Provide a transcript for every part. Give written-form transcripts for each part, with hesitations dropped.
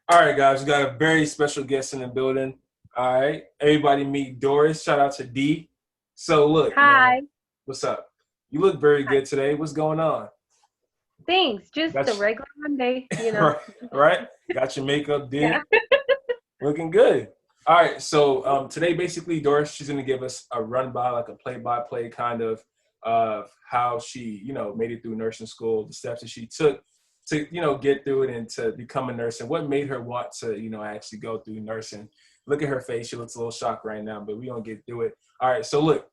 All right, guys, we got a very special guest in the building. All right, everybody meet Doris. Shout out to D. So, look, man, Hi. what's up? You look very Hi. good today. What's going on? Thanks. Just a Got regular Monday. you, right? Got your makeup Yeah. did. Looking good. All right, so today, basically, Doris, she's gonna give us a run by, like a play-by-play kind of how she, made it through nursing school, the steps that she took to, get through it and to become a nurse, and what made her want to, actually go through nursing. Look at her face; she looks a little shocked right now, but we gonna get through it. All right, so look,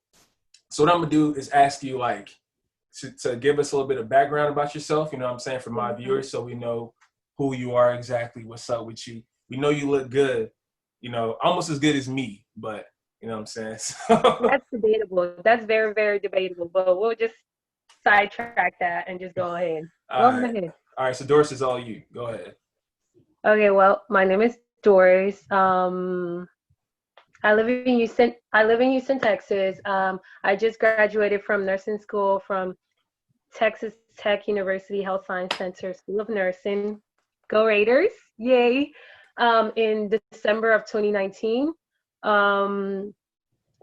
so what I'm gonna do is ask you like to give us a little bit of background about yourself. You know what I'm saying, for my Mhm. viewers, so we know who you are exactly, what's up with you. We know you look good, almost as good as me, but you know what I'm saying. So, That's debatable. That's very, very debatable. But we'll just sidetrack that and just go ahead. all Go right, ahead. all right. So Doris is all you. Go ahead. Okay, well, my name is Doris. I live in Houston, Texas. I just graduated from nursing school from Texas Tech University Health Science Center School of Nursing. Go Raiders! Yay! In December of 2019. Um,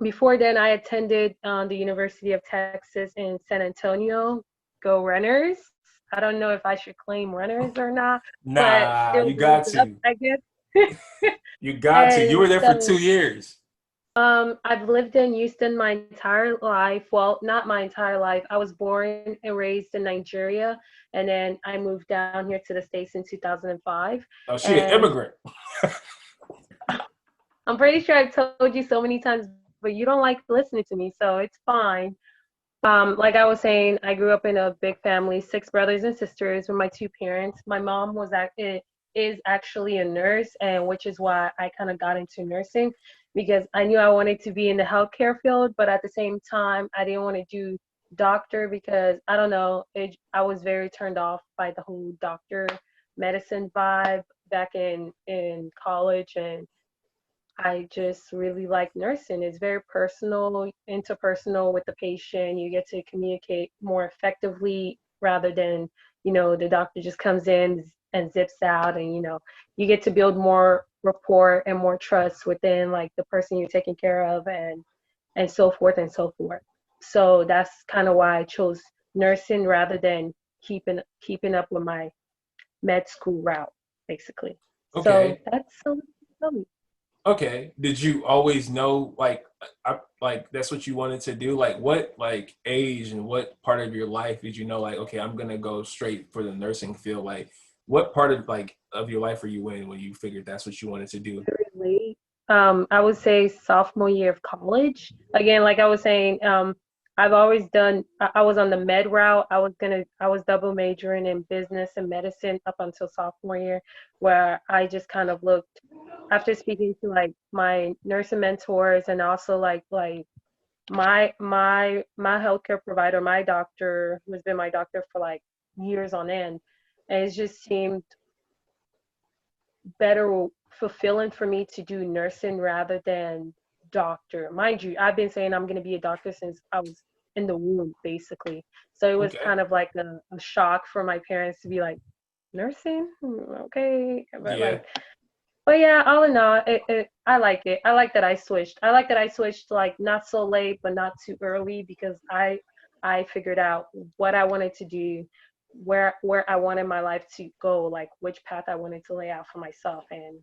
Before then, I attended the University of Texas in San Antonio. Go Runners! I don't know if I should claim runners or not, but Nah, still you goes got up, to. I guess. You got to. You And were there for so 2 years. I've lived in Houston my entire life. Well, not my entire life. I was born and raised in Nigeria, and then I moved down here to the States in 2005. Oh, she an And immigrant. I'm pretty sure I've told you so many times, but you don't like listening to me, so it's fine. Like I was saying, I grew up in a big family, six brothers and sisters with my two parents. My mom is actually a nurse, and which is why I kind of got into nursing because I knew I wanted to be in the healthcare field, but at the same time, I didn't want to do doctor because I don't know, I was very turned off by the whole doctor medicine vibe back in college, and I just really like nursing. It's very personal, interpersonal with the patient. You get to communicate more effectively rather than, the doctor just comes in and zips out and, you get to build more rapport and more trust within like the person you're taking care of and so forth and so forth. So that's kind of why I chose nursing rather than keeping up with my med school route, basically. So Okay. that's so tell me. Okay. Did you always know like that's what you wanted to do? Like what like age and what part of your life did you know like okay, I'm gonna go straight for the nursing field? Like what part of like of your life were you in when you figured that's what you wanted to do? Very late. I would say sophomore year of college. Again, like I was saying, I've always done. I was on the med route. I was double majoring in business and medicine up until sophomore year, where I just kind of looked after speaking to like my nursing mentors and also like my healthcare provider, my doctor, who's been my doctor for like years on end, and it just seemed better fulfilling for me to do nursing rather than doctor. Mind you, I've been saying I'm going to be a doctor since I was in the womb, basically. So it was Okay. kind of like a shock for my parents to be like, nursing? Okay. Yeah. But yeah, all in all, I like it. I like that I switched. I like that I switched like not so late, but not too early because I figured out what I wanted to do, where I wanted my life to go, like which path I wanted to lay out for myself, and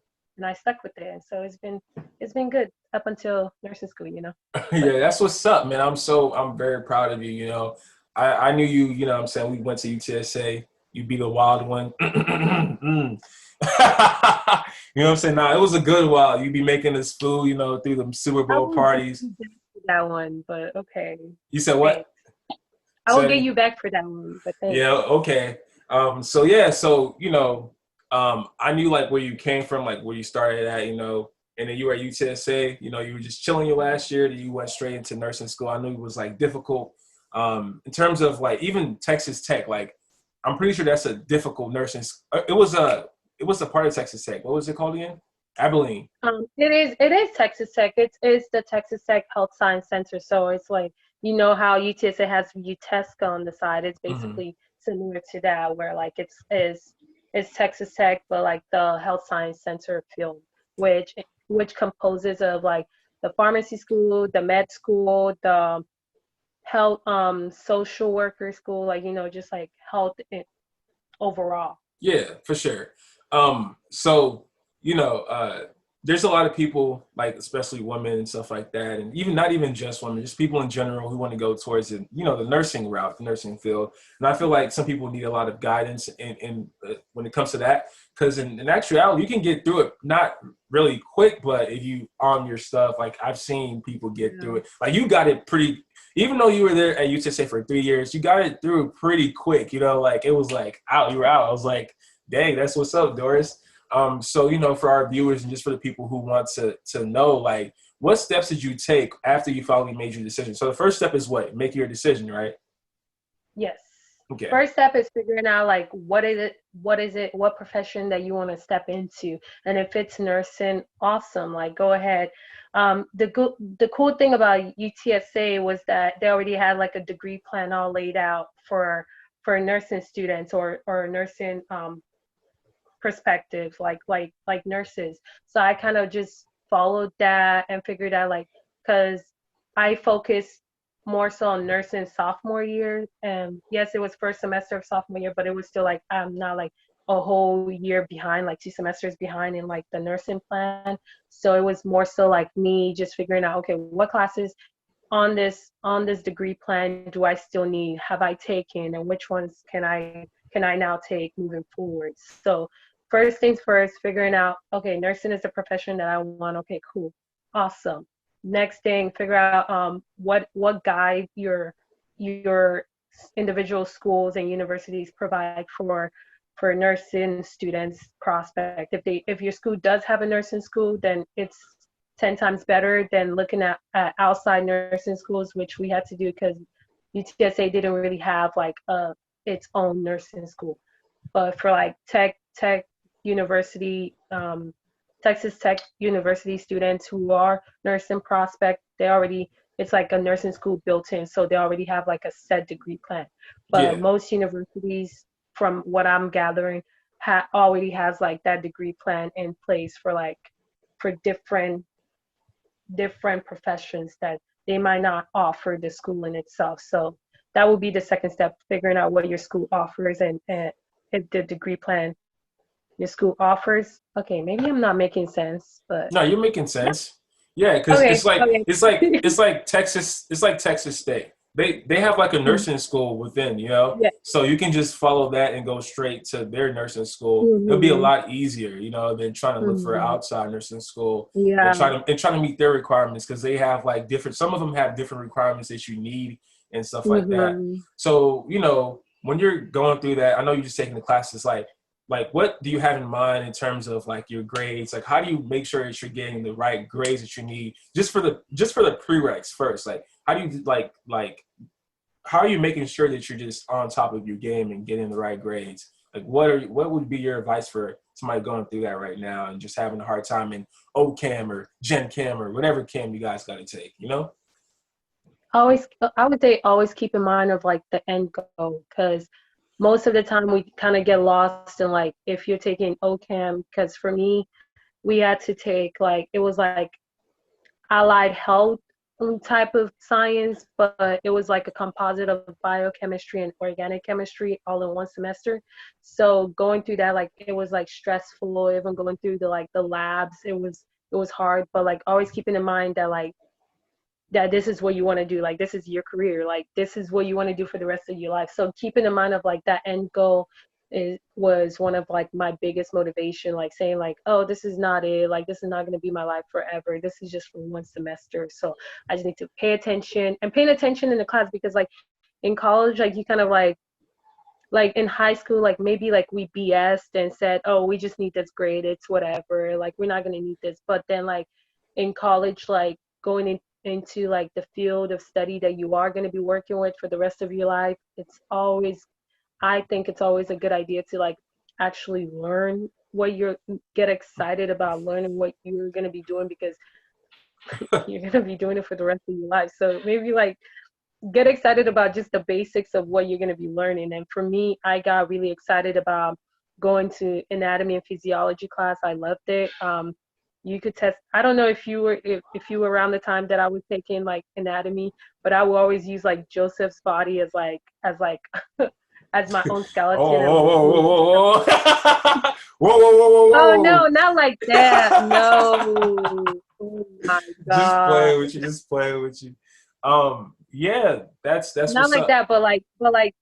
I stuck with it. And so it's been good up until nursing school. But Yeah, that's what's up, man. I'm very proud of you, you know. I knew you, you know what I'm saying? We went to UTSA, you be the wild one. Mm. You know what I'm saying? Nah, it was a good while. You be making us food, through the Super I Bowl won't get parties. you back for that one. But okay, You said what? thanks. I won't get Said you back for that one. But yeah, thanks. okay. So yeah, so I knew like where you came from, like where you started at, and then you were at UTSA, you were just chilling your last year, then you went straight into nursing school. I knew it was like difficult. In terms of like even Texas Tech, like I'm pretty sure that's a difficult it was a part of Texas Tech. What was it called again? Abilene. It is Texas Tech. It's the Texas Tech Health Science Center. So it's like how UTSA has UTESCA on the side. It's Hmm. basically similar to that, where like it's is. it's Texas Tech, but like the health science center field, which which composes of like the pharmacy school, the med school, the health social worker school, like just like health overall. Yeah, for sure. So you know, there's a lot of people, like especially women and stuff like that, and even not even just women, just people in general who want to go towards it, the nursing route, the nursing field. And I feel like some people need a lot of guidance in when it comes to that, because in actuality, you can get through it not really quick, but if you arm your stuff, like I've seen people get Yeah. through it. Like you got it pretty. Even though you were there at UTSA for 3 years, you got it through pretty quick. Like it was like out, you were out. I was like, dang, that's what's up, Doris. So for our viewers and just for the people who want to know, like, what steps did you take after you finally made your decision? So the first step is what? Make your decision, right? Yes. Okay. First step is figuring out like what profession that you want to step into. And if it's nursing, awesome, like go ahead. The cool thing about UTSA was that they already had like a degree plan all laid out for nursing students or nursing perspectives like nurses. So I kind of just followed that and figured out like because I focused more so on nursing sophomore year, and yes, it was first semester of sophomore year, but it was still like I'm not like a whole year behind, like 2 semesters behind in like the nursing plan. So it was more so like me just figuring out, okay, what classes on this degree plan do I still need, have I taken, and which ones can I now take moving forward. So first things first, figuring out, okay, nursing is the profession that I want. Okay, cool, awesome. Next thing, figure out what guide your individual schools and universities provide for nursing students prospect. If your school does have a nursing school, then it's 10 times better than looking at outside nursing schools, which we had to do because UTSA didn't really have like its own nursing school. But for like tech university, Texas Tech University students who are nursing prospect, it's like a nursing school built in, so they already have like a set degree plan. But Yeah. most universities, from what I'm gathering, already has like that degree plan in place for different professions that they might not offer the school in itself. So that would be the second step, figuring out what your school offers and if the degree plan your school offers. Okay, maybe I'm not making sense, but No, you're making sense. Yeah, because okay, it's like okay. it's like it's like Texas. It's like Texas State. They have like a nursing school within, Yeah. so you can just follow that and go straight to their nursing school. It'll be a Hmm. lot easier, than trying to look for an Hmm. outside nursing school and Yeah. trying to meet their requirements, because they have like different. Some of them have different requirements that you need and stuff like that. Hmm. So when you're going through that, I know you're just taking the classes, like what do you have in mind in terms of like your grades? Like how do you make sure that you're getting the right grades that you need just for the prereqs first? Like how do you like how are you making sure that you're just on top of your game and getting the right grades? Like what would be your advice for somebody going through that right now and just having a hard time in OCAM or Gen Cam or whatever cam you guys got to take, Always, I would say always keep in mind of like the end goal, because most of the time we kind of get lost in like if you're taking OCAM, because for me, we had to take like it was like allied health type of science, but it was like a composite of biochemistry and organic chemistry all in one semester. So going through that, like it was like stressful, even going through the labs, it was hard. But like always keeping in mind that like that this is what you want to do, like this is your career, like this is what you want to do for the rest of your life. So keeping in mind of like that end goal was one of like my biggest motivation, like saying like, oh, this is not it, like this is not going to be my life forever, this is just for one semester. So I just need to pay attention and paying attention in the class, because like in college, like you kind of like in high school, like maybe like we BS'd and said, oh, we just need this grade, it's whatever, like we're not going to need this. But then like in college, like going into like the field of study that you are going to be working with for the rest of your life, I think it's always a good idea to like actually learn what you're get excited about learning what you're going to be doing, because you're going to be doing it for the rest of your life. So maybe like get excited about just the basics of what you're going to be learning. And for me, I got really excited about going to anatomy and physiology class. I loved it. You could test. I don't know if you were if you were around the time that I was taking like anatomy, but I would always use like Joseph's body as like as my own skeleton and like Oh, doing some stuff. whoa, whoa, whoa, whoa, whoa, whoa, Oh whoa, whoa. no, not like that. No. Oh my Just God. playing with you, just playing with you. Yeah, that's Not what's like up. that,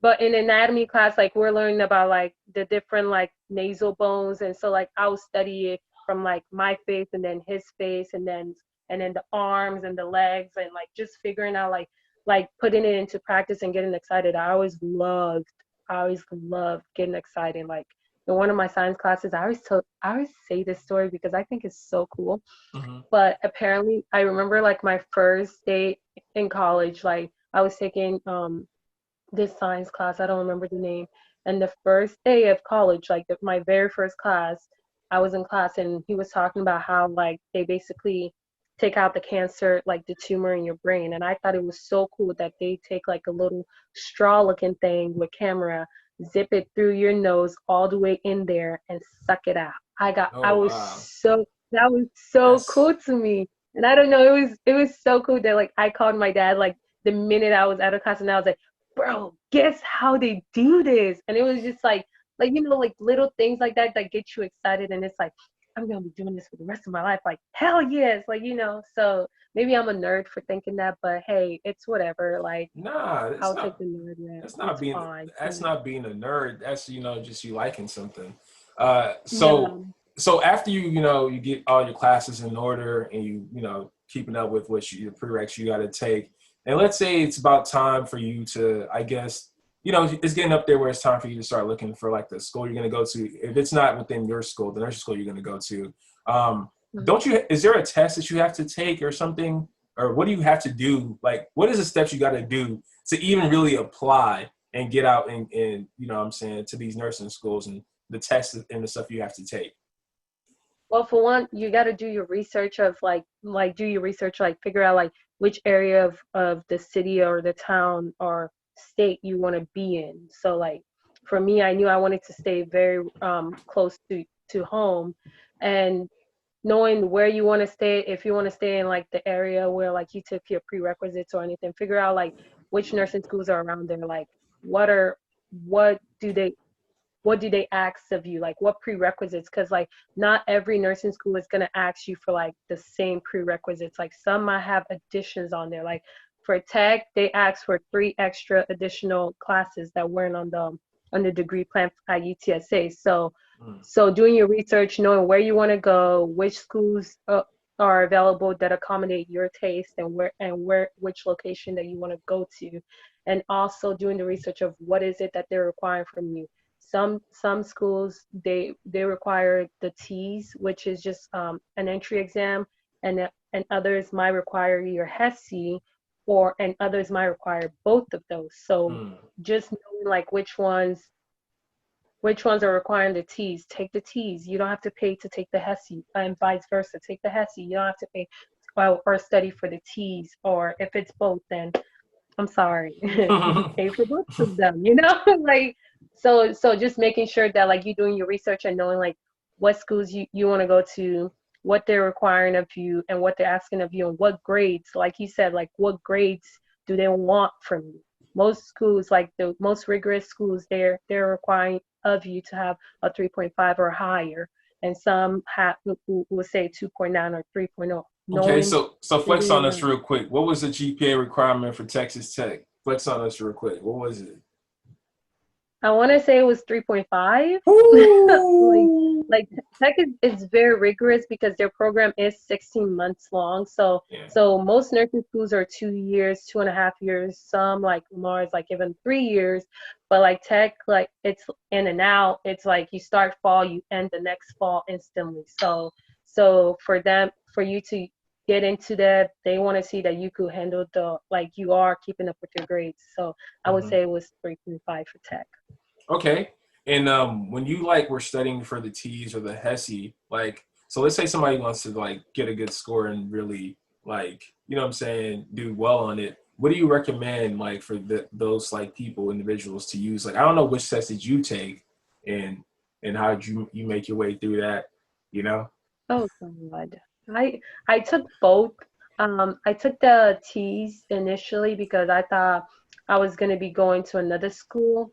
but in anatomy class, like we're learning about like the different like nasal bones, and so like I will study it from like my face and then his face and then the arms and the legs and like just figuring out like putting it into practice and getting excited. I always loved getting excited. Like in one of my science classes, I always say this story because I think it's so cool. Hmm. But apparently, I remember like my first day in college, like I was taking this science class. I don't remember the name. And the first day of college, like my very first class, I was in class and he was talking about how like they basically take out the cancer, like the tumor in your brain. And I thought it was so cool that they take like a little straw looking thing with camera, zip it through your nose all the way in there and suck it out. I Oh was wow, that was so that's cool to me. And I don't know, it was so cool that like I called my dad like the minute I was out of class and I was like, bro, guess how they do this? And it was just like you know, like little things like that that get you excited, and it's like I'm gonna be doing this for the rest of my life. Like hell yes, like you know. So maybe I'm a nerd for thinking that, but hey, it's whatever. Like nah. It's I'll take not. the nerd rap. That's not It's being. fine. That's not being a nerd. That's just you liking something. Yeah. So after you get all your classes in order and keeping up with your prereqs you got to take, and let's say it's about time for you to, I guess, it's getting up there where it's time for you to start looking for like the school you're going to go to. If it's not within your school, the nursing school you're going to go to, Mhm. don't you? Is there a test that you have to take or something, or what do you have to do? Like, what is the steps you got to do to even really apply and get out and what I'm saying, to these nursing schools and the tests and the stuff you have to take? Well, for one, you got to do your research of like do your research, like figure out like which area of the city or the town or state you want to be in. So like for me, I knew I wanted to stay very close to home, and knowing where you want to stay, if you want to stay in like the area where like you took your prerequisites or anything, figure out like which nursing schools are around there, like what are what do they what do they ask of you, like what prerequisites, because like not every nursing school is going to ask you for like the same prerequisites. Like some might have additions on there, like for tech they ask for 3 extra additional classes that weren't on the degree plan at UTSA. Mm. So doing your research, knowing where you want to go, which schools are available that accommodate your taste, and where which location that you want to go to, and also doing the research of what is it that they're requiring from you. Some schools they require the T's, which is just an entry exam, and others might require your HESI, and others might require both of those. So Mm. just knowing like which ones are requiring the T's, take the T's. You don't have to pay to take the HESI, and vice versa. Take the HESI. You don't have to pay or study for the T's. Or if it's both, then I'm sorry, pay for both of them, you know? Like so just making sure that like you're doing your research and knowing like what schools you want to go to, what they're requiring of you and what they're asking of you, and what grades, like you said, like what grades do they want from you. Most schools, like the most rigorous schools, they're requiring of you to have a 3.5 or higher, and some have will say 2.9 or 3.0. Okay, Knowing, so flex on figuring us out. real quick. What was the GPA requirement for Texas Tech? Flex on us real quick. What was it? I want to say it was 3.5. like Ooh. like tech is very rigorous because their program is 16 months long. So Yeah. so most nursing schools are 2 years, 2.5 years. Some like Lamar is like even 3 years. But like tech, like it's in and out. It's like you start fall, you end the next fall instantly. So for them, for you to get into that, they want to see that you could handle the like you are keeping up with your grades. So I would Hmm. say it was 3.5 for tech. Okay. And when you like were studying for the T's or the HESI, like, so let's say somebody wants to like get a good score and really like, what I'm saying, do well on it. What do you recommend like for those like individuals to use? Like, I don't know which tests did you take, and and how did you make your way through that, you know? Oh God. I took both. I took the T's initially because I thought I was gonna be going to another school,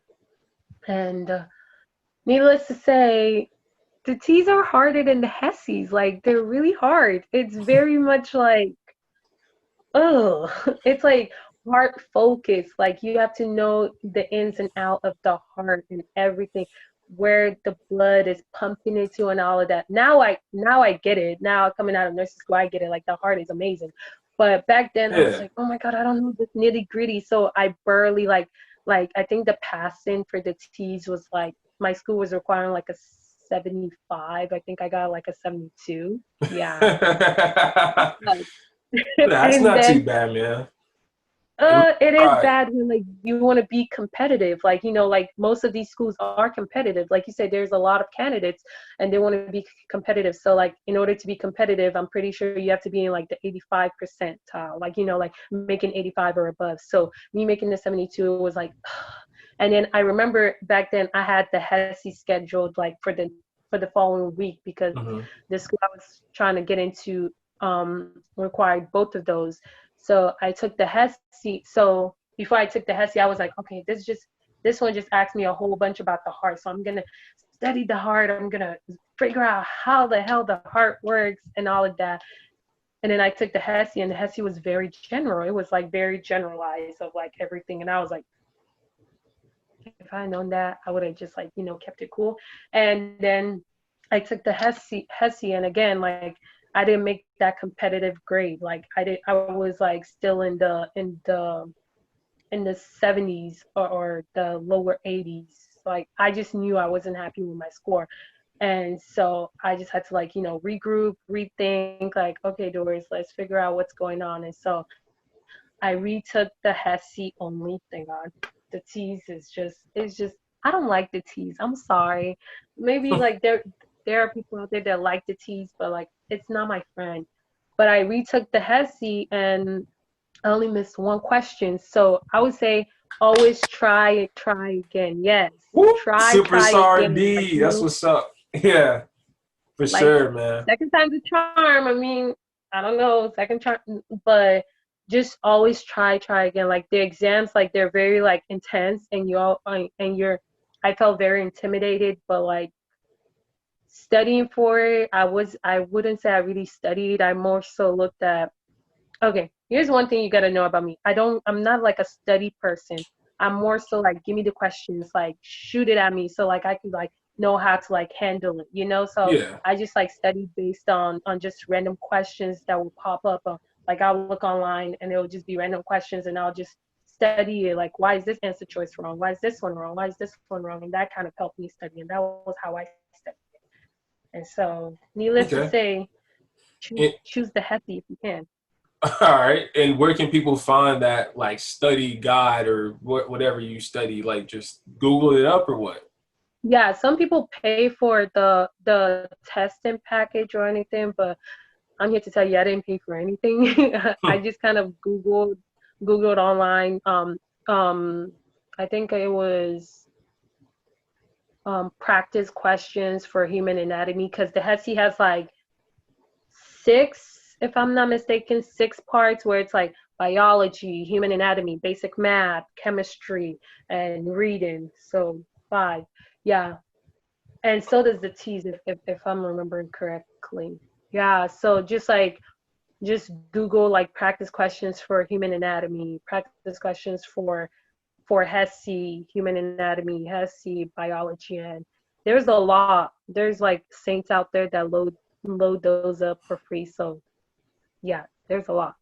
and needless to say, the T's are harder than the Hessies. Like they're really hard. It's very much like, oh, it's like heart focus. Like you have to know the ins and out of the heart and everything, where the blood is pumping into and all of that. Now I get it. Now coming out of nursing school, I get it. Like the heart is amazing. But back then I was Yeah. like, oh my God, I don't know this nitty gritty. So I barely like I think the passing for the T's was like my school was requiring like a 75. I think I got like a 72. Yeah. That's And not too then bad, man. It was it is pride. bad when like you want to be competitive. Like, like most of these schools are competitive. Like you said, there's a lot of candidates and they want to be competitive. So like in order to be competitive, I'm pretty sure you have to be in like the 85 percentile, like, like making 85 or above. So me making the 72 was like, and then I remember back then I had the HESI scheduled like for the following week because Hmm. the school I was trying to get into required both of those. So I took the HESI. So before I took the HESI, I was like, okay, this one just asked me a whole bunch about the heart. So I'm gonna study the heart. I'm gonna figure out how the hell the heart works and all of that. And then I took the HESI, and the HESI was very general. It was like very generalized of like everything. And I was like, if I had known that, I would have just like, kept it cool. And then I took the HESI, and again, like I didn't make that competitive grade. Like I was like still in the 70s or the lower 80s. Like I just knew I wasn't happy with my score. And so I just had to like, regroup, rethink, like, okay, Doris, let's figure out what's going on. And so I retook the HESI only, thank God. The T's is just I don't like the T's. I'm sorry. Maybe like there are people out there that like the T's, but like it's not my friend. But I retook the HESI and I only missed one question. So I would say always try again. Yes. Woo! Try Superstar again. D. That's what's up. Yeah, for Like sure, man. second time's a charm. I mean, I don't know, second charm, but just always try again. Like the exams, like they're very like intense, and I felt very intimidated, but like studying for it, I wouldn't say I really studied. I more so looked at. Okay, here's one thing you gotta know about me. I'm not like a study person. I'm more so like give me the questions, like shoot it at me so like I could like know how to like handle it. So Yeah. I just like study based on just random questions that will pop up. Like I'll look online and it'll just be random questions and I'll just study it. Like why is this answer choice wrong? Why is this one wrong? Why is this one wrong? And that kind of helped me study, and that was how I studied. And so, needless to Okay. say, choose And, choose the hefty if you can. all right. And where can people find that like study guide or whatever you study? Like just Google it up or what? Yeah, some people pay for the testing package or anything, but I'm here to tell you I didn't pay for anything. I just kind of Googled online. Um, I think it was practice questions for human anatomy because the HESI has like six, if I'm not mistaken, six parts where it's like biology, human anatomy, basic math, chemistry, and reading. So five. Yeah. And so does the T's if I'm remembering correctly. Yeah. So just Google like practice questions for human anatomy, practice questions for HESI, human anatomy, HESI, biology, and there's a lot. There's like saints out there that load those up for free. So yeah, there's a lot.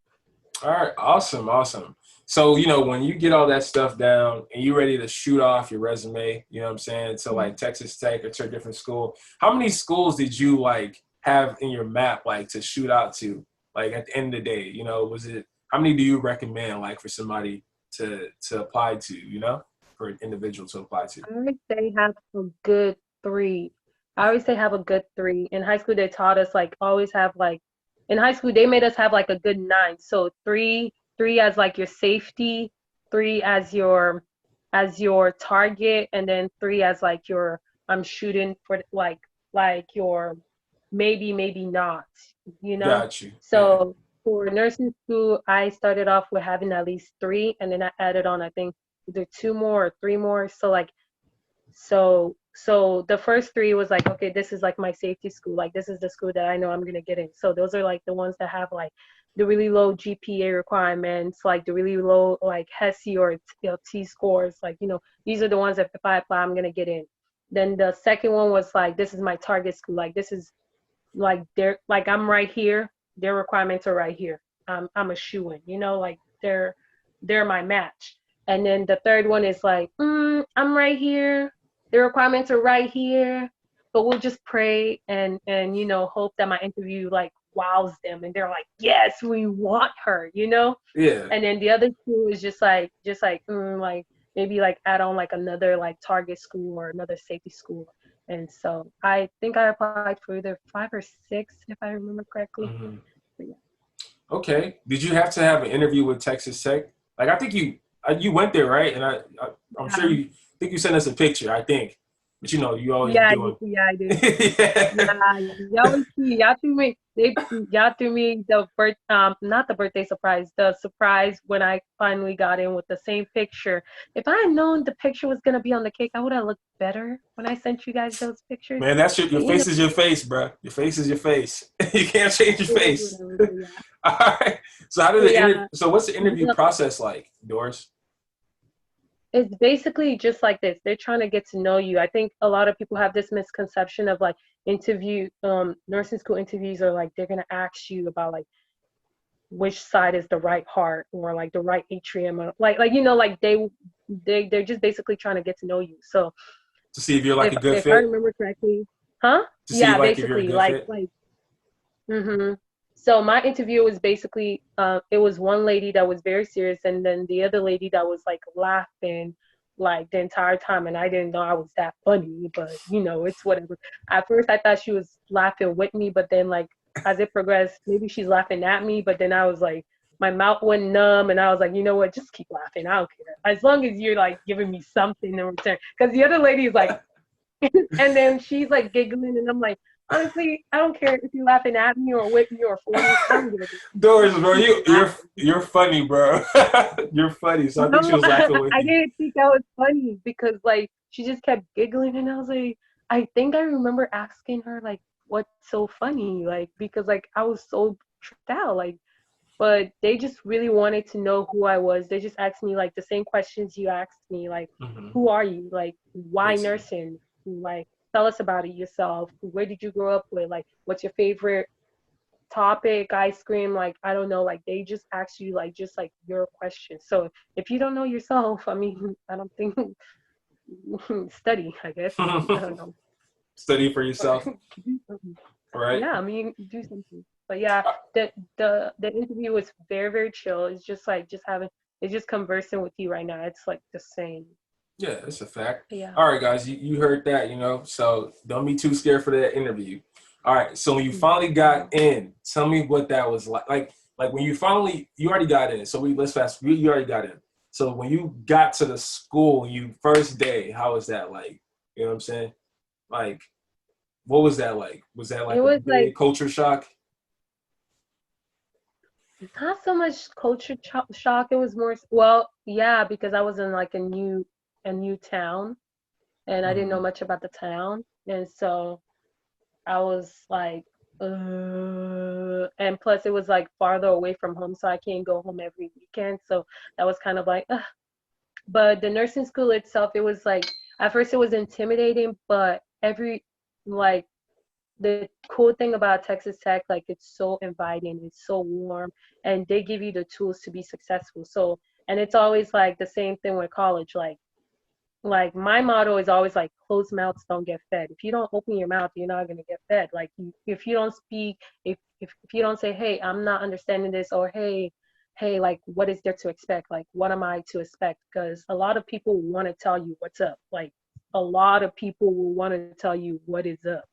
All right, awesome, awesome. So, when you get all that stuff down and you're ready to shoot off your resume, you know what I'm saying, to like Texas Tech or to a different school, how many schools did you like have in your map like to shoot out to? Like at the end of the day, was it how many do you recommend like for somebody to apply to, for an individual to apply to? I would say have a good three. I always say have a good three. In high school, they taught us like always have like in high school they made us have like a good nine. So three as like your safety, three as your target, and then three as like your I'm shooting for like your maybe not, you know. Got you. Yeah. So for nursing school, I started off with having at least three, and then I added on, I think, either two more or three more. So like, so the first three was like, okay, this is like my safety school. Like this is the school that I know I'm gonna get in. So those are like the ones that have like the really low GPA requirements, like the really low like HESI or T scores. Like, these are the ones that if I apply, I'm gonna get in. Then the second one was like, this is my target school. Like this is like they're like I'm right here. Their requirements are right here. I'm a shoe in. Like they're my match. And then the third one is like, I'm right here. The requirements are right here, but we'll just pray and hope that my interview like wows them and they're like, yes, we want her. Yeah. And then the other two is like maybe like add on like another like target school or another safety school. And so I think I applied for either 5 or 6, if I remember correctly. Hmm. But yeah. Okay. Did you have to have an interview with Texas Tech? Like, I think you went there, right? And I'm sure Um, you think you sent us a picture. I think, but you always yeah, doing. yeah, I did. Yeah. Yeah, y'all was see, y'all threw me the not the birthday surprise, the surprise when I finally got in with the same picture. If I had known the picture was gonna be on the cake, I would have looked better when I sent you guys those pictures. Man, that's your But face is your face, bro. Your face is your face. You can't change your it is face. whatever. But yeah, All right. So how did but the yeah, so what's the interview process like, Doris? it's basically just like this. They're trying to get to know you. I think a lot of people have this misconception of like nursing school interviews are like they're gonna ask you about like which side is the right heart or like the right atrium or like they're just basically trying to get to know you. So To see if you're like if a good if I fit? remember correctly, huh? To see Yeah, like if you're a basically good fit? hmm so my interview was basically it was one lady that was very serious and then the other lady that was like laughing like the entire time and I didn't know I was that funny, but it's whatever. At first I thought she was laughing with me, but then like as it progressed, maybe she's laughing at me, but then I was like my mouth went numb and I was like, you know what, just keep laughing. I don't care. As long as you're like giving me something in return. Because the other lady is like and then she's like giggling, and I'm like, honestly, I don't care if you're laughing at me or with me or for me. I don't give a damn. Doris, Just bro, keep you you're laughing. you're funny, bro. You're funny. So I think she No, was laughing with I you. didn't think that was funny because like she just kept giggling, and I was like, I think I remember asking her like, what's so funny, like because like I was so tripped out, like. But they just really wanted to know who I was. They just asked me like the same questions you asked me, like, Hmm. who are you? Like, why Basically. nursing? Like, tell us about it yourself. Where did you grow up with? Like, what's your favorite topic? Ice cream? Like, I don't know. Like, they just ask you like just like your questions. So if you don't know yourself, I mean, I don't think study. I guess I don't know. Study for Or yourself, do something. right? Yeah, I mean, do something. But yeah, the interview was very, very chill. It's just like it's just conversing with you right now. It's like the same. Yeah, that's a fact. But yeah. All right, guys, you heard that, so don't be too scared for that interview. All right, so when you finally got in, tell me what that was like. Like when you already got in. So let's fast. You already got in. So when you got to the school, you first day, how was that like? You know what I'm saying? Like, what was that like? Was that It like a was like big culture shock? not so much culture shock. It was more well, yeah, because I was in like a new town and I didn't know Hmm. much about the town, and so I was like, and plus it was like farther away from home, so I can't go home every weekend. So that was kind of like, but the nursing school itself, it was like at first it was intimidating, but like the cool thing about Texas Tech, like it's so inviting, it's so warm, and they give you the tools to be successful. So, and it's always like the same thing with college, like my motto is always like closed mouths don't get fed. If you don't open your mouth, you're not gonna get fed. Like if you don't speak, if you don't say, hey, I'm not understanding this, or hey, like what is there to expect? Like what am I to expect? Because a lot of people want to tell you what's up. Like a lot of people will want to tell you what is up.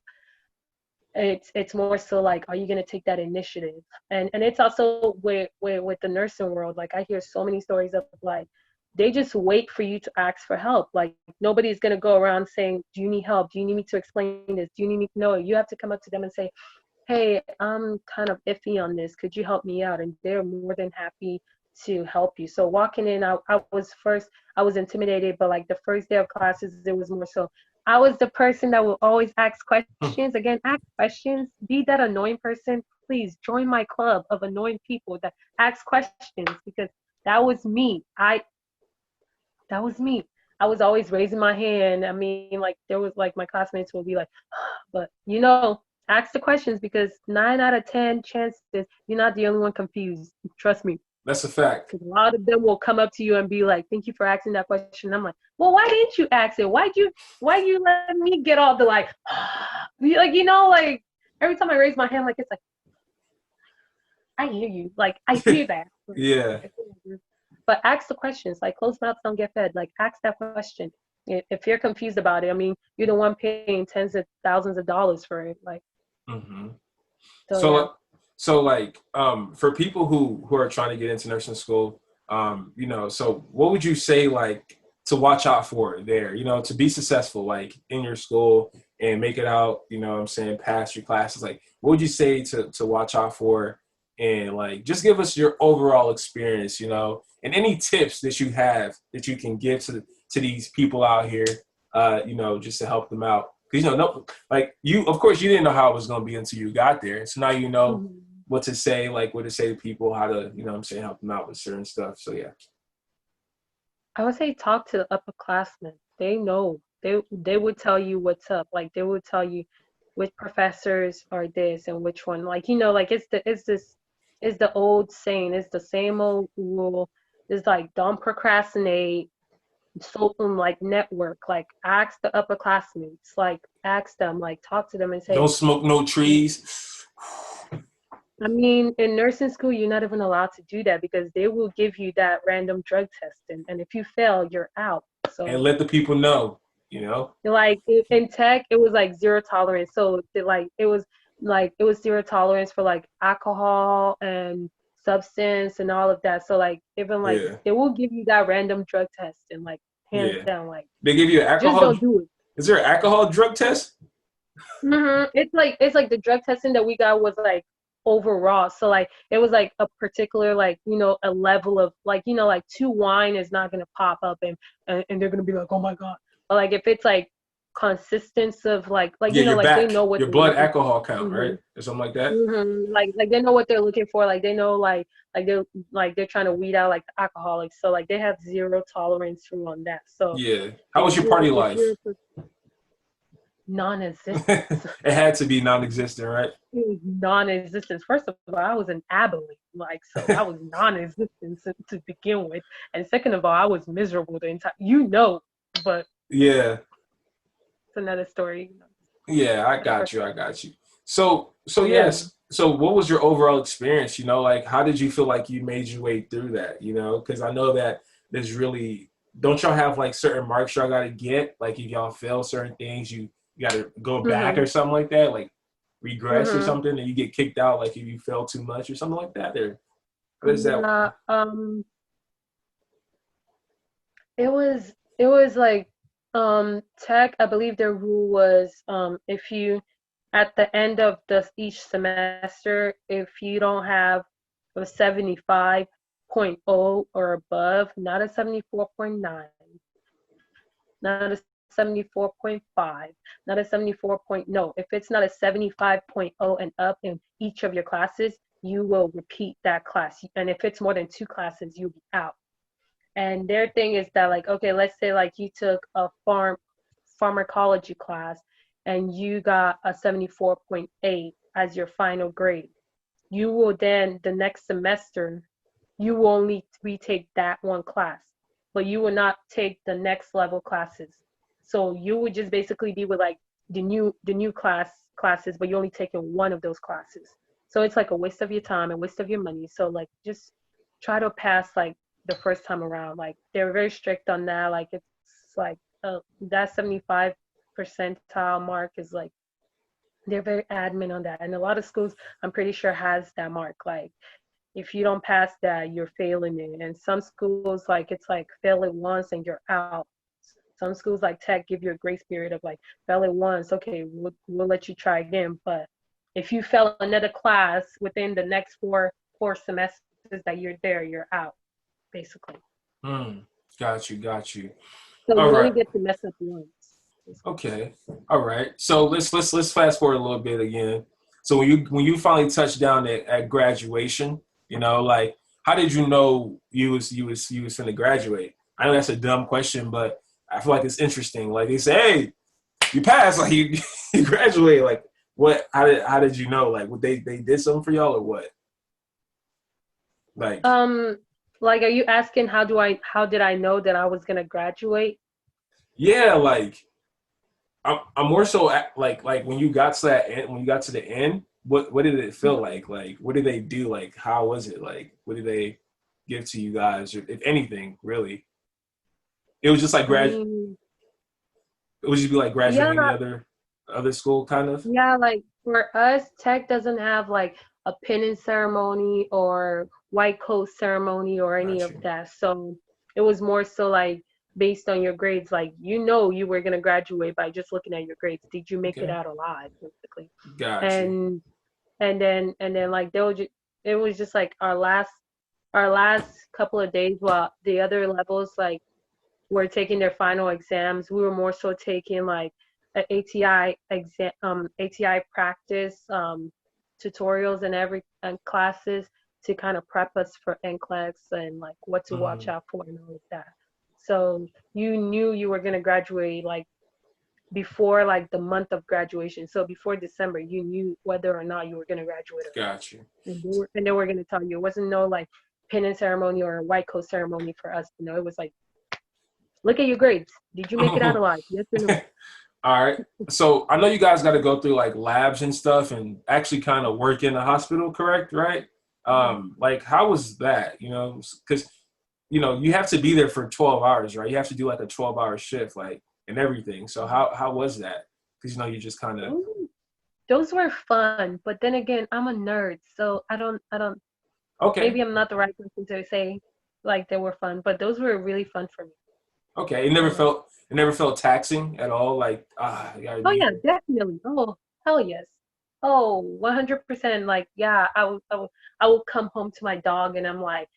It's more so like, are you gonna take that initiative? And it's also with the nursing world. Like I hear so many stories of like they just wait for you to ask for help. Like nobody's gonna go around saying, do you need help? Do you need me to explain this? Do you need me? No, you have to come up to them and say, hey, I'm kind of iffy on this. Could you help me out? And they're more than happy to help you. So walking in, I was intimidated, but like the first day of classes, it was more so. I was the person that will always ask questions. Again, ask questions. Be that annoying person. Please join my club of annoying people that ask questions, because that was me. That was me. I was always raising my hand. I mean, like there was like my classmates will be like, but ask the questions, because 9 out of 10 chances you're not the only one confused. Trust me. That's a fact. Because a lot of them will come up to you and be like, "Thank you for asking that question." I'm like, "Well, why didn't you ask it? Why you let me get all the like, like like every time I raise my hand, like it's like I hear you, like I hear that." Yeah. But ask the questions. Like closed mouths don't get fed. Like ask that question. If you're confused about it, I mean, you're the one paying tens of thousands of dollars for it. Like, Mm-hmm. so yeah. So like for people who are trying to get into nursing school, so what would you say like to watch out for there, to be successful like in your school and make it out, what I'm saying, pass your classes, like what would you say to watch out for, and like just give us your overall experience, and any tips that you have that you can give to these people out here, just to help them out. Because no, like you, of course, you didn't know how it was going to be until you got there. So now you know Mhm. what to say, like what to say to people, how to, help them out with certain stuff. So yeah. I would say talk to the upperclassmen. They know. They would tell you what's up. Like they would tell you which professors are this and which one. Like like it's the old saying. It's the same old rule. It's like don't procrastinate. So like network. Like ask the upperclassmen. It's like ask them. Like talk to them and Don't say. smoke no trees. I mean, in nursing school, you're not even allowed to do that, because they will give you that random drug test, and if you fail, you're out. And So let the people know. like in tech, it was like zero tolerance. So it was zero tolerance for like alcohol and substance and all of that. So like even like Yeah. they will give you that random drug test, and like hands Yeah. down, like They give you an just alcohol. don't do it. Is there an alcohol drug test? It's like the drug testing that we got was like overall. So like it was like a particular like a level of like like two wine is not gonna pop up and they're gonna be like, oh my god. But like if it's like consistence of like Yeah, your like they know back, what your they're blood looking alcohol for. count, right? Or something like that. Like they know what they're looking for. Like they know like they're trying to weed out like the alcoholics. So like they have zero tolerance on that. So Yeah. How was your party if life? you're non-existent. It had to be non-existent, right? Non-existence. First of all, I was an abilene, like so I was non-existent to begin with, and second of all, I was miserable the entire. But Yeah. it's another story. Yeah, I Another got you. I person. got you. So Yeah. yes. So what was your overall experience? Like how did you feel like you made your way through that? Because I know that there's really, don't y'all have like certain marks y'all got to get? Like if y'all fail certain things, you got to go back Mhm. or something like that, like regress or Mhm. something, and you get kicked out like if you fail too much or something like that. Or what is that? Yeah. It was like tech. I believe their rule was if you at the end of each semester, if you don't have a 75.0 or above, not a 74.9, not a 74.5, not a 74 point, no, if it's not a 75.0 and up in each of your classes, you will repeat that class. And if it's more than two classes, you'll be out. And their thing is that like, okay, let's say like you took a pharmacology class and you got a 74.8 as your final grade. You will then the next semester you will only retake that one class, but you will not take the next level classes. So you would just basically be with like the new classes, but you're only taking one of those classes. So it's like a waste of your time and waste of your money. So like just try to pass like the first time around. Like they're very strict on that. Like it's like that 75 percentile mark is like they're very adamant on that. And a lot of schools I'm pretty sure has that mark. Like if you don't pass that, you're failing it. And some schools, like, it's like fail it once and you're out. Some schools like tech give you a grace period of like fail it once, okay, we'll let you try again. But if you fail another class within the next four semesters that you're there, you're out, basically. Hmm. Got you. Got you. So All you only right. get to mess up once, basically. Okay. All right. So let's fast forward a little bit again. So when you finally touched down at graduation, like how did you know you was going to graduate? I know that's a dumb question, but I feel like it's interesting. Like they say, hey, you passed, like you you graduated. Like what? How did you know? Like what they did something for y'all or what? Like Um, like, are you asking how did I know that I was gonna graduate? yeah, like I'm more so like when you got to that end, when you got to the end, what did it feel like? Like what did they do? Like how was it? Like what did they give to you guys, or if anything, really? It was just like I mean, it would just be like yeah, graduating any other school, kind of. yeah, like for us, tech doesn't have like a pinning ceremony or white coat ceremony or any Got of you. that. So it was more so like based on your grades, like you were gonna graduate by just looking at your grades. Did you make it Okay. out alive, basically? Got you. And and then like it was just like our last couple of days while the other levels like were taking their final exams. We were more so taking like a ATI exam, ATI practice tutorials and every and classes to kind of prep us for NCLEX and like what to watch Mm, out for and all of that. So you knew you were gonna graduate like before like the month of graduation. So before December, you knew whether or not you were gonna graduate or not. got you. And they were gonna tell you. It wasn't no like pinning ceremony or a white coat ceremony for us. It was like, look at your grades. Did you make it out All alive? Yes or no? right. So I know you guys got to go through like labs and stuff, and actually kind of work in the hospital, correct? Right? Like how was that? Because you have to be there for 12 hours, right? You have to do like a 12-hour shift, like and everything. So how was that? Because you just kind of Ooh, those were fun, but then again, I'm a nerd, so I don't. okay, Maybe I'm not the right person to say like they were fun, but those were really fun for me. okay. It never You know. felt taxing at all. Like I gotta Oh be yeah, here. definitely. Oh hell yes. Oh, 100%. Like yeah, I would come home to my dog and I'm like,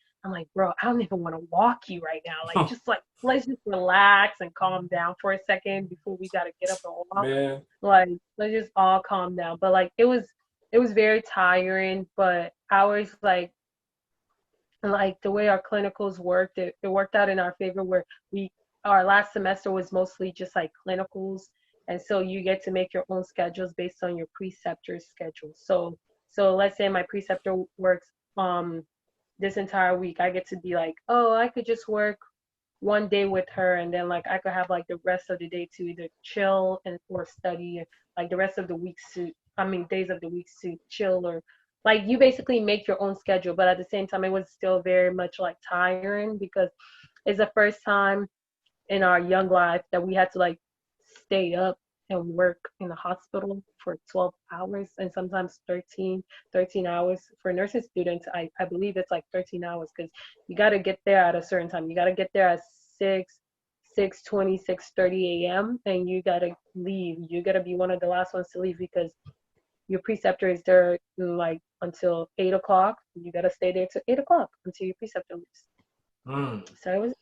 bro, I don't even want to walk you right now. Like just like let's just relax and calm down for a second before we gotta get up and walk. Man, Like let's just all calm down. But like it was very tiring, but ours like the way our clinicals worked, it worked out in our favor where we our last semester was mostly just like clinicals, and so you get to make your own schedules based on your preceptor's schedule. So let's say my preceptor works this entire week, I get to be like, oh, I could just work one day with her, and then like I could have like the rest of the day to either chill and or study, like the rest of the weeks to I mean days of the weeks to chill, or like you basically make your own schedule. But at the same time, it was still very much like tiring because it's the first time in our young life that we had to like stay up and work in the hospital for 12 hours and sometimes 13 hours. For nursing students, I believe it's like 13 hours because you got to get there at a certain time. You got to get there at 6 6:20 6:30 a.m. and you got to leave. You got to be one of the last ones to leave because your preceptor is there like until 8 o'clock. You got to stay there till 8 o'clock until your preceptor leaves. mm, So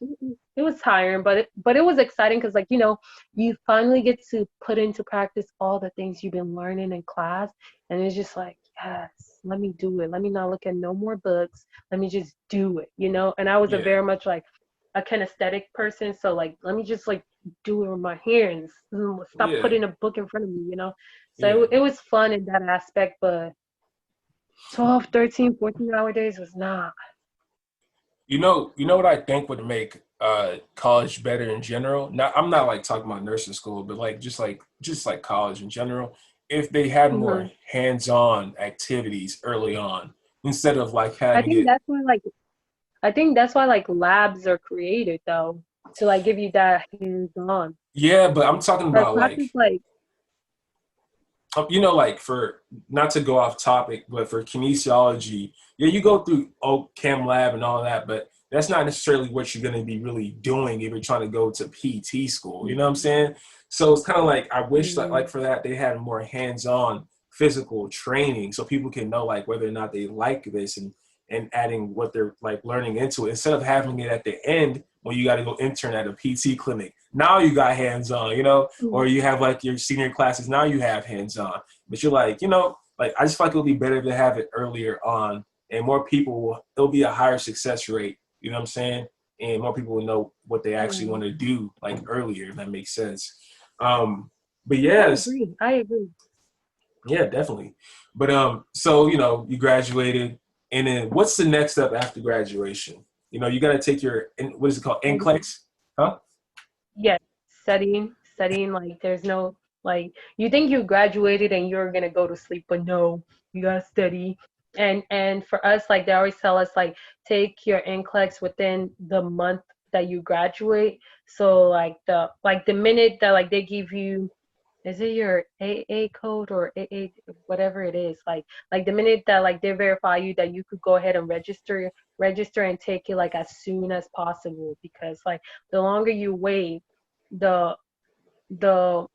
it was tiring, but it was exciting because like you finally get to put into practice all the things you've been learning in class, and it's just like, yes, let me do it. Let me not look at no more books. Let me just do it. And I was a yeah, very much like a kinesthetic person, so like let me just like do it with my hands. Stop yeah, putting a book in front of me. So yeah. it was fun in that aspect, but 12, 13, 14 hour days was not. You know what I think would make college better in general. Now, I'm not like talking about nursing school, but like just like college in general. If they had more Mhm. hands-on activities early on, instead of like I having think it. that's why like I think that's why like labs are created though, to like give you that hands on. Yeah, but I'm talking Like about classes like like You know, like for not to go off topic, but for kinesiology, yeah, you go through chem lab and all that, but that's not necessarily what you're going to be really doing if you're trying to go to PT school. You know what I'm saying? So it's kind of like I wish that like Mm. for that they had more hands-on physical training so people can know like whether or not they like this and adding what they're like learning into it instead of having it at the end when you got to go intern at a PT clinic. Now you got hands-on, you know, or you have like your senior classes. Now you have hands-on, but you're like, you know, like I just feel like it would be better to have it earlier on, and more people will. It'll be a higher success rate. You know what I'm saying? And more people will know what they actually Yeah, want to do like earlier. If that makes sense. But I yes, agree. I agree. yeah, definitely. But so you know, you graduated, and then what's the next step after graduation? You know, you got to take your what is it called, NCLEX, huh? Yes, studying, like there's no, like, you think you graduated and you're gonna go to sleep, but no, you gotta study. And for us, like they always tell us like take your NCLEX within the month that you graduate. So like the minute that like they give you, is it your AA code or AA whatever it is, like the minute that like they verify you, that you could go ahead and register and take it like as soon as possible, because like the longer you wait, the the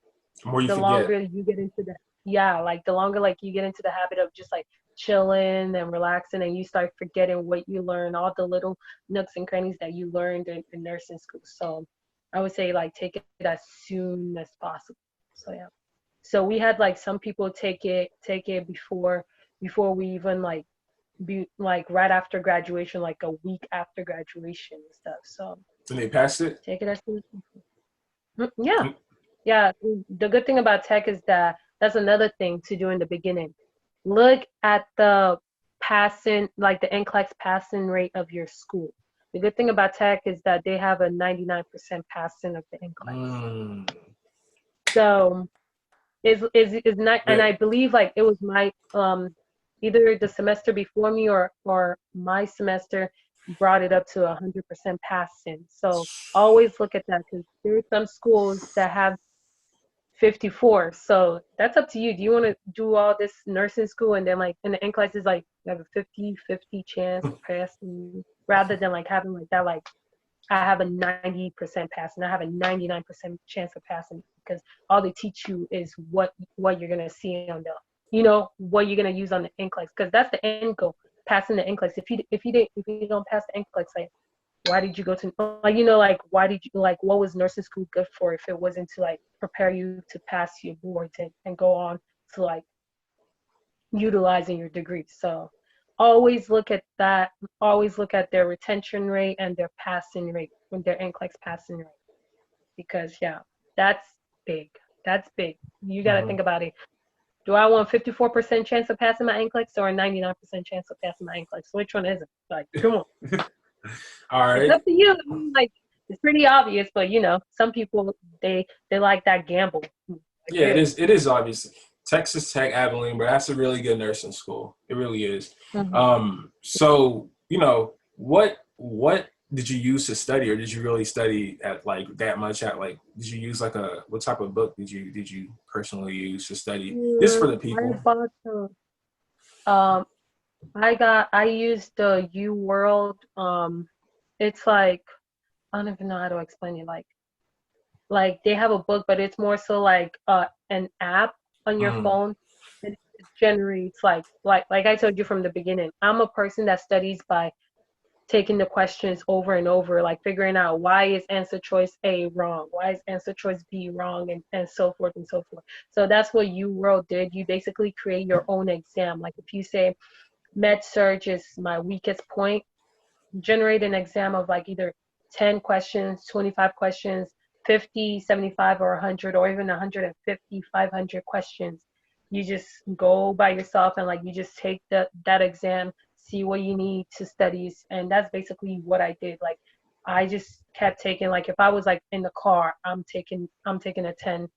The more you the forget. longer you get into the, yeah, like the longer like you get into the habit of just like chilling and relaxing, and you start forgetting what you learned, all the little nooks and crannies that you learned in nursing school. So I would say like take it as soon as possible. So yeah. So we had like some people take it before we even like be like right after graduation, like a week after graduation and stuff. So And they passed it. take it as soon as yeah. Yeah, the good thing about tech is that that's another thing to do in the beginning. Look at the passing, like the NCLEX passing rate of your school. The good thing about tech is that they have a 99% passing of the NCLEX. Mm. So is not, and But I believe like it was my either the semester before me or my semester brought it up to 100% passing. So always look at that, because there are some schools that have 54. So that's up to you. Do you want to do all this nursing school and then like in the end class is like you have a 50-50 chance of passing, rather than like having like that, like I have a 90% pass and I have a 99% chance of passing, because all they teach you is what you're gonna see on the, what you're gonna use on the NCLEX, because that's the end goal, passing the NCLEX. If you don't pass the NCLEX, like why did you go to, like, like why did you, like what was nursing school good for if it wasn't to like prepare you to pass your boards and go on to like utilizing your degree. So always look at that. Always look at their retention rate and their passing rate, when their NCLEX passing rate, because yeah, that's big. That's big. You got to mhm. think about it. Do I want 54% chance of passing my NCLEX or a 99% chance of passing my NCLEX? Which one is it? Like, come on. All It's right. up to you. I mean, like, it's pretty obvious, but some people they like that gamble. Like, Yeah, it really. is. It is obvious. Texas Tech, Abilene, but that's a really good nursing school. It really is. Mhm. So you know what did you use to study, or did you really study at like that much? At like, did you use like a what type of book did you personally use to study? This for the I people. bought the um I used the U World. It's like, I don't even know how to explain it. Like they have a book, but it's more so like an app on your Mm, phone, and it generates like I told you from the beginning. I'm a person that studies by taking the questions over and over, like figuring out why is answer choice A wrong, why is answer choice B wrong, and so forth and so forth. So that's what U World did. You basically create your own exam. Like if you say med surge is my weakest point, generate an exam of like either 10 questions, 25 questions, 50, 75, or 100, or even 150, 500 questions. You just go by yourself and like you just take that exam, see what you need to study, and that's basically what I did. Like I just kept taking, like if I was like in the car, I'm taking a 10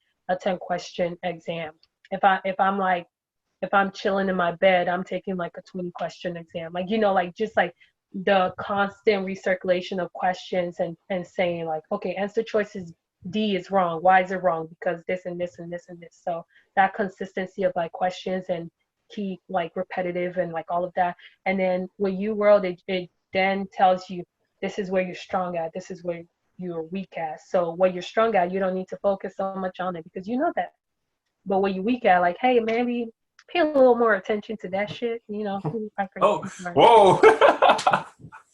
question exam. If I'm chilling in my bed, I'm taking like a 20 question exam. Like, like just like the constant recirculation of questions and saying like, okay, answer choices D is wrong. Why is it wrong? Because this and this and this and this. So that consistency of like questions and keep like repetitive and like all of that. And then with U World, it then tells you this is where you're strong at. This is where you're weak at. So what you're strong at, you don't need to focus so much on it because you know that. But what you weak at, like, hey, maybe pay a little more attention to that shit. You know, I could. Oh, whoa.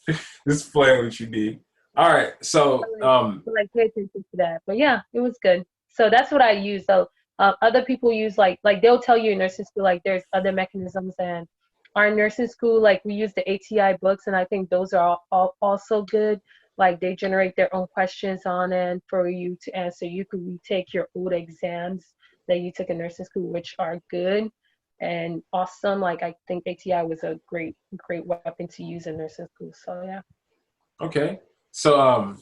This is playing with you, D. All right. So, Like pay attention to that. But yeah, it was good. So that's what I use. So other people use like they'll tell you in nursing school like there's other mechanisms, and our nursing school like we use the ATI books, and I think those are all also good. Like they generate their own questions on it for you to answer. You could retake your old exams that you took in nursing school, which are good and awesome. Like I think ATI was a great weapon to use in nursing school. So yeah. okay. So,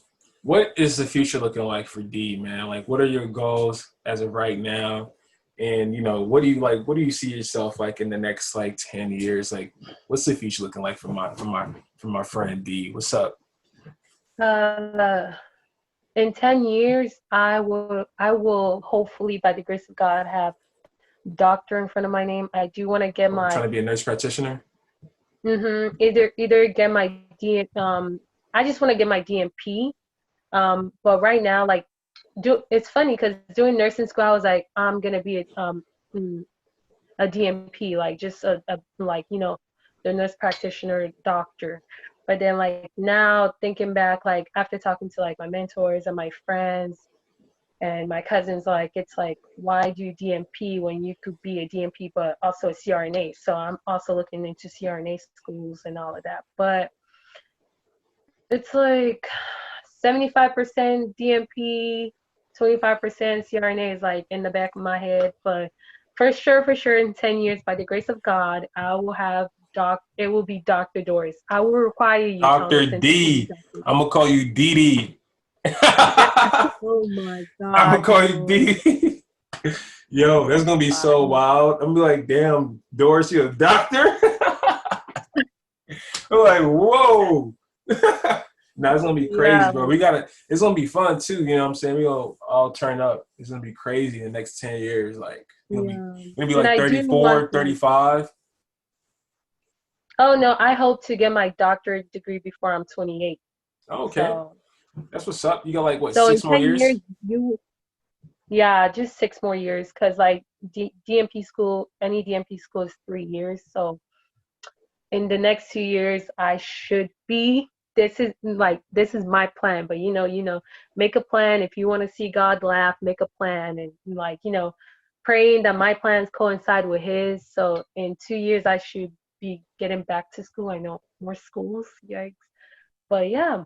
what is the future looking like for D, man? Like, what are your goals as of right now? And, what do you like? What do you see yourself like in the next like 10 years? Like, what's the future looking like for my friend D? What's up? Uh, in 10 years, I will hopefully, by the grace of God, have doctor in front of my name. I do want to get I'm trying my to be a nurse practitioner. either get my D I just want to get my DMP. But right now, like, it's funny because doing nursing school, I was like, I'm gonna be mm, a DMP, like just a like the nurse practitioner doctor. But then like now thinking back, like after talking to like my mentors and my friends and my cousins, like it's like why do DMP when you could be a DMP but also a CRNA? So I'm also looking into CRNA schools and all of that. But it's like 75% DMP, 25% CRNA is like in the back of my head. But for sure, in 10 years, by the grace of God, I will have it will be Dr. Doris. I will require you, Dr. Thomas, to call me D. Dr. I'm gonna call you D D. Oh my I'm gonna God, call you no. D. Yo, that's gonna be so wild. I'm gonna be like, damn, Doris, you a doctor? I'm like, whoa. Now it's gonna be crazy, Yeah, bro. It's gonna be fun too, you know what I'm saying? We gonna all turn up. It's gonna be crazy in the next 10 years. Like, yeah. you're gonna be And like I do want 34, like, 35. oh no, I hope to get my doctorate degree before I'm 28. Okay. So, That's what's up. You got like what, so in 6 more 10 years, years? yeah, just 6 more years because like DMP school, any DMP school is 3 years. So in the next 2 years, I should be. This is my plan. But make a plan. If you want to see God laugh, make a plan, and like praying that my plans coincide with His. So in 2 years, I should be getting back to school. I know more schools, yikes. But yeah,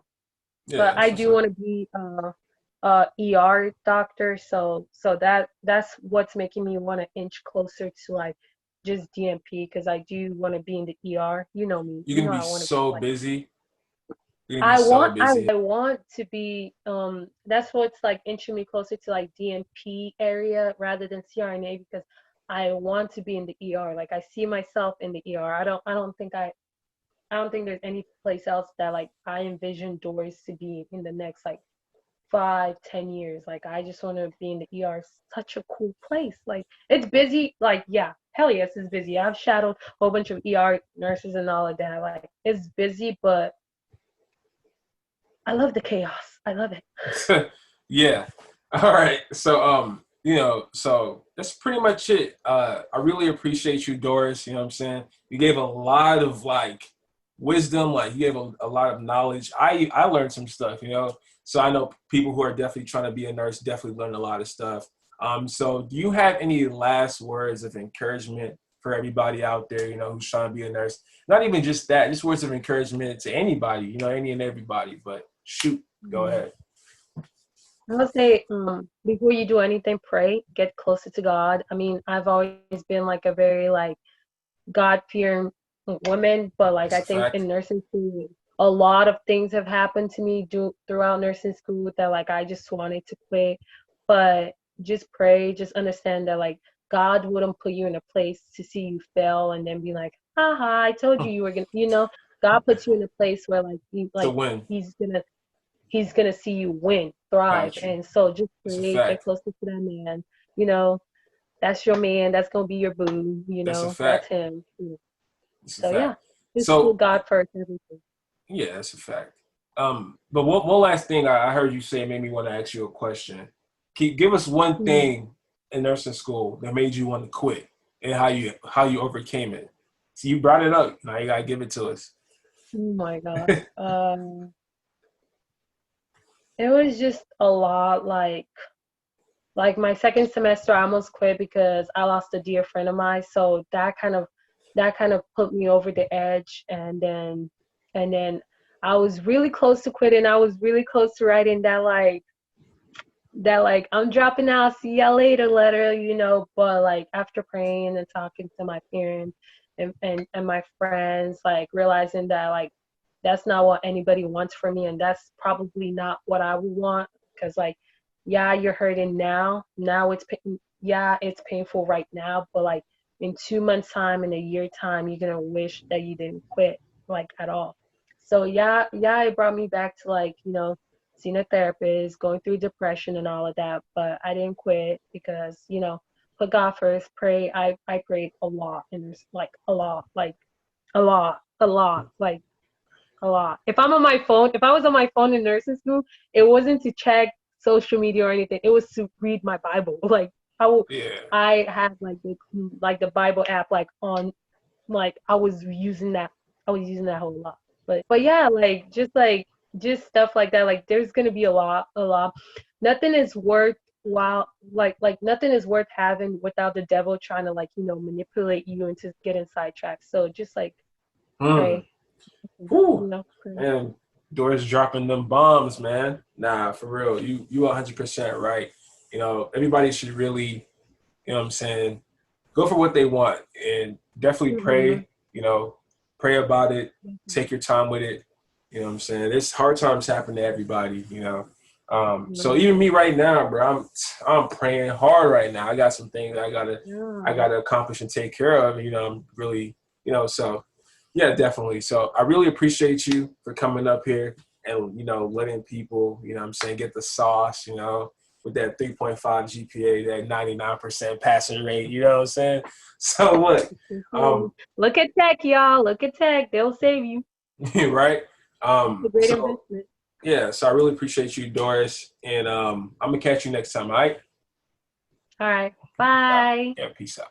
Yeah, but I that's what's do up. want to be ER doctor, so that's what's making me want to inch closer to like just DMP because I do want to be in the ER. You know me, You're gonna be I want to be so like busy. You're gonna be I so want I busy. want to be that's what's like inching me closer to like DMP area rather than CRNA because I want to be in the ER. Like I see myself in the ER. I don't think there's any place else that like I envision Doris to be in the next like 5, 10 years. Like I just want to be in the ER. It's such a cool place. Like it's busy. Like yeah, hell yes, it's busy. I've shadowed a whole bunch of ER nurses and all of that. Like it's busy, but I love the chaos. I love it. Yeah. All right. So so that's pretty much it. I really appreciate you, Doris. You know what I'm saying? You gave a lot of like wisdom, like you gave a lot of knowledge. I learned some stuff. So I know people who are definitely trying to be a nurse definitely learn a lot of stuff. So do you have any last words of encouragement for everybody out there, who's trying to be a nurse? Not even just that, just words of encouragement to anybody, any and everybody, but shoot, go ahead. I would say before you do anything, pray, get closer to God. I mean, I've always been like a very like God fearing woman, but like That's I a think fact. in nursing school, a lot of things have happened to me throughout nursing school that like I just wanted to quit. But just pray, just understand that like God wouldn't put you in a place to see you fail and then be like, haha, I told you you were gonna, God puts you in a place where like To win. he's gonna he's gonna see you win, thrive. Got you. And so just That's a pray, get fact. closer to that man. You know, that's your man. That's gonna be your boo. You That's a know, that's fact. him. That's a So yeah, fact. just put So God first. Everything. yeah, that's a fact. But one last thing I heard you say made me want to ask you a question. Can you give us one Mm. thing in nursing school that made you want to quit and how you overcame it? So you brought it up. Now you gotta give it to us. Oh my God. It was just a lot. Like my second semester, I almost quit because I lost a dear friend of mine. So that kind of put me over the edge. And then I was really close to quitting. I was really close to writing that I'm dropping out, see y'all later letter, but like after praying and talking to my parents and my friends, like realizing that like that's not what anybody wants from me, and that's probably not what I would want. Because like, yeah, you're hurting now yeah, it's painful right now, but like in 2 months time, in a year time, you're gonna wish that you didn't quit, like, at all. So yeah, it brought me back to like, seeing a therapist, going through depression and all of that, but I didn't quit because, put God first, pray. I prayed a lot, and there's like a lot, like a lot, like a lot. If I was on my phone in nursing school, it wasn't to check social media or anything. It was to read my Bible. Like Yeah. I had like the Bible app like on, like I was using that. I was using that a whole lot. But yeah, just stuff like that. Like there's gonna be a lot. Nothing is worth while like nothing is worth having without the devil trying to like manipulate you into getting sidetracked. So just like Hmm. pray, Whew. pray. And Doris dropping them bombs, man. Nah, for real. You 100% right. Everybody should really, you know what I'm saying, go for what they want and definitely Mm-hmm. pray, pray about it, take your time with it. You know what I'm saying? It's hard times happen to everybody. So Mm-hmm. even me right now, bro, I'm praying hard right now. I got some things I gotta I Yeah. gotta accomplish and take care of. I'm really, so yeah, definitely. So I really appreciate you for coming up here and letting people, what I'm saying, get the sauce, with that 3.5 GPA, that 99% passing rate, you know what I'm saying? So look, um, Look at tech, y'all. Look at tech. They'll save you. right? It's a great So investment. yeah, so I really appreciate you, Doris, and I'm gonna catch you next time. All right? All right. All right. Bye. Yeah, peace out.